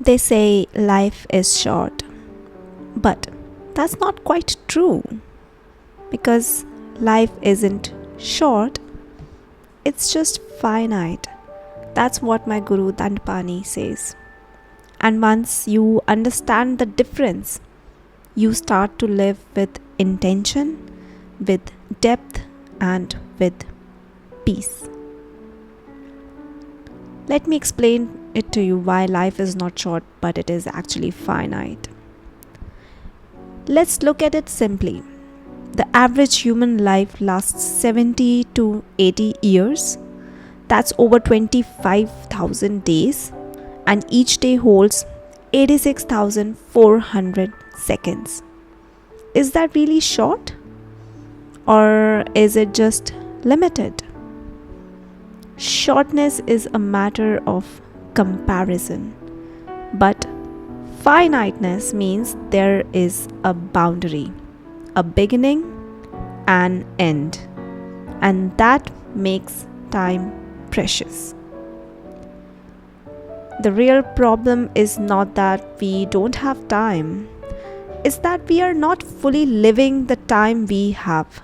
They say life is short, but that's not quite true because life isn't short, it's just finite. That's what my Guru Dandapani says. And once you understand the difference, you start to live with intention, with depth, and with peace. Let me explain it to you why life is not short but it is actually finite. Let's look at it simply. The average human life lasts 70 to 80 years. That's over 25,000 days, and each day holds 86,400 seconds. Is that really short? Or is it just limited? Shortness is a matter of comparison, but finiteness means there is a boundary, a beginning, and end, and that makes time precious. The real problem is not that we don't have time, it's that we are not fully living the time we have.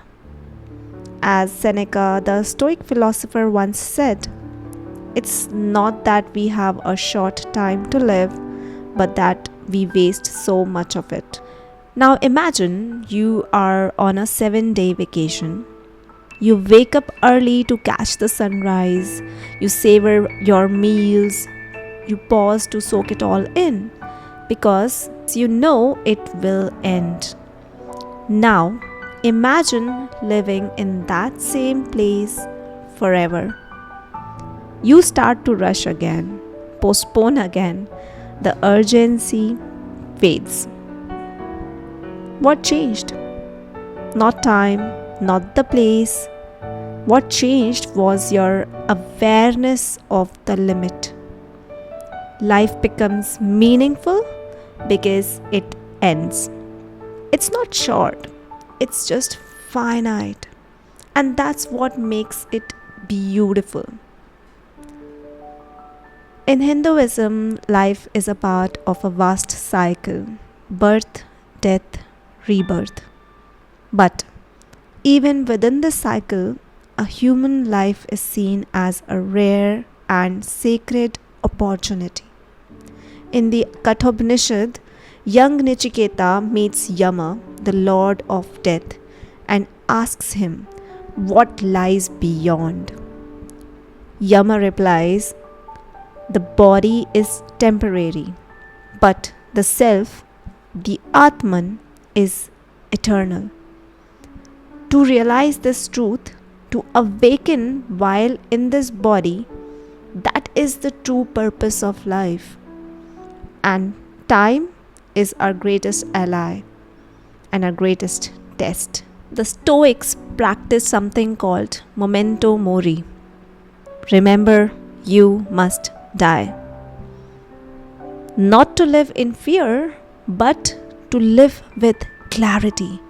As Seneca, the Stoic philosopher, once said, it's not that we have a short time to live, but that we waste so much of it. Now imagine you are on a 7-day vacation. You wake up early to catch the sunrise, you savor your meals, you pause to soak it all in because you know it will end. Now imagine living in that same place forever. You start to rush again, postpone again. The urgency fades. What changed? Not time, not the place. What changed was your awareness of the limit. Life becomes meaningful because it ends. It's not short, it's just finite. And that's what makes it beautiful. In Hinduism, life is a part of a vast cycle: birth, death, rebirth. But even within the cycle, a human life is seen as a rare and sacred opportunity. In the Katha Upanishad, young Nichiketa meets Yama, the lord of death, and asks him what lies beyond. Yama replies, the body is temporary, but the self, the Atman, is eternal. To realize this truth, to awaken while in this body, that is the true purpose of life. And time is our greatest ally and our greatest test. The Stoics practice something called Memento Mori. Remember, you must die. Not to live in fear, but to live with clarity.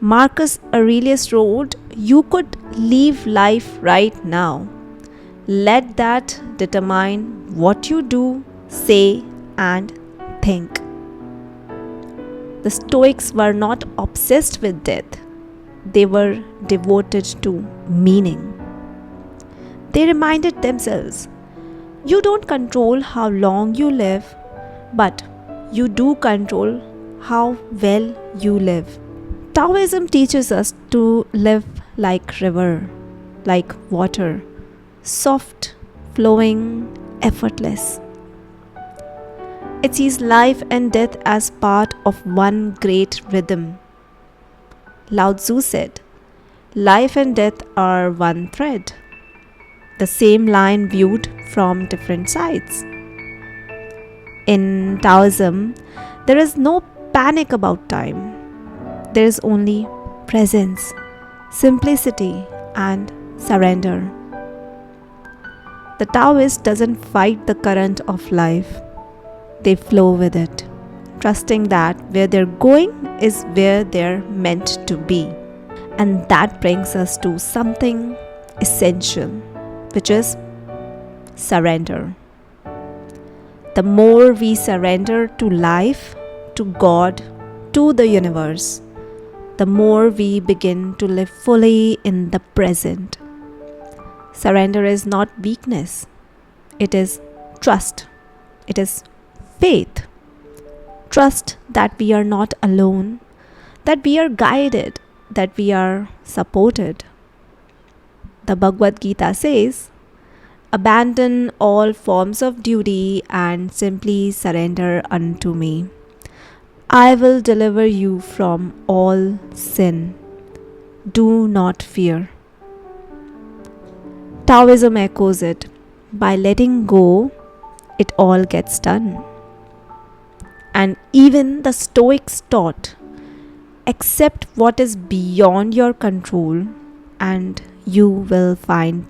Marcus Aurelius wrote, you could leave life right now. Let that determine what you do, say, and think. The Stoics were not obsessed with death. They were devoted to meaning. They reminded themselves, you don't control how long you live, but you do control how well you live. Taoism teaches us to live like river, like water, soft, flowing, effortless. It sees life and death as part of one great rhythm. Lao Tzu said, life and death are one thread, the same line viewed from different sides. In Taoism, there is no panic about time. There is only presence, simplicity, and surrender. The Taoist doesn't fight the current of life. They flow with it, trusting that where they're going is where they're meant to be. And that brings us to something essential, which is surrender. The more we surrender to life, to God, to the universe, the more we begin to live fully in the present. Surrender is not weakness, it is trust, it is faith. Trust that we are not alone, that we are guided, that we are supported. The Bhagavad Gita says, abandon all forms of duty and simply surrender unto me. I will deliver you from all sin. Do not fear. Taoism echoes it. By letting go, it all gets done. And even the Stoics taught, accept what is beyond your control and you will find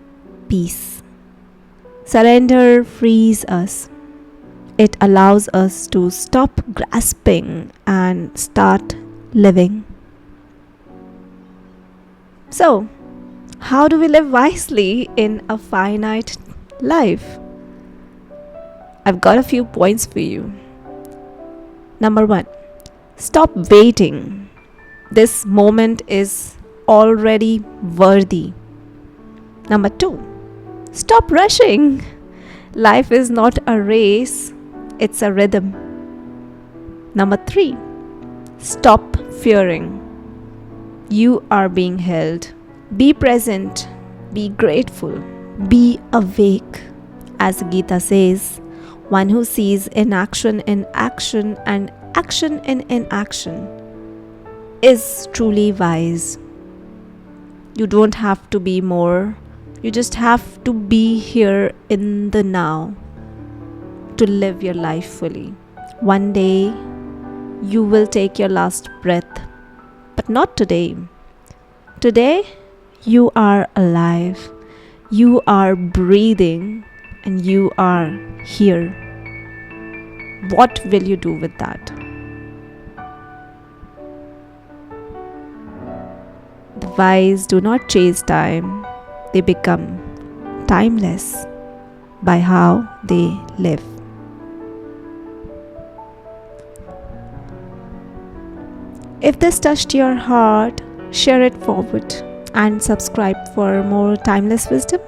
peace. Surrender frees us. It allows us to stop grasping and start living. So, how do we live wisely in a finite life? I've got a few points for you. Number 1, stop waiting. This moment is already worthy. Number 2, stop rushing. Life is not a race, it's a rhythm. Number 3, stop fearing. You are being held. Be present, be grateful, be awake. As Gita says, one who sees inaction in action and action in inaction is truly wise. You don't have to be more, you just have to be here in the now to live your life fully. One day you will take your last breath, but not today. Today you are alive, you are breathing, and you are here. What will you do with that? The wise do not chase time, they become timeless by how they live. If this touched your heart, share it forward and subscribe for more timeless wisdom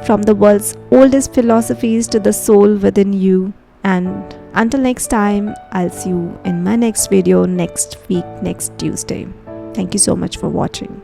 from the world's oldest philosophies to the soul within you. And until next time, I'll see you in my next video next week, next Tuesday. Thank you so much for watching.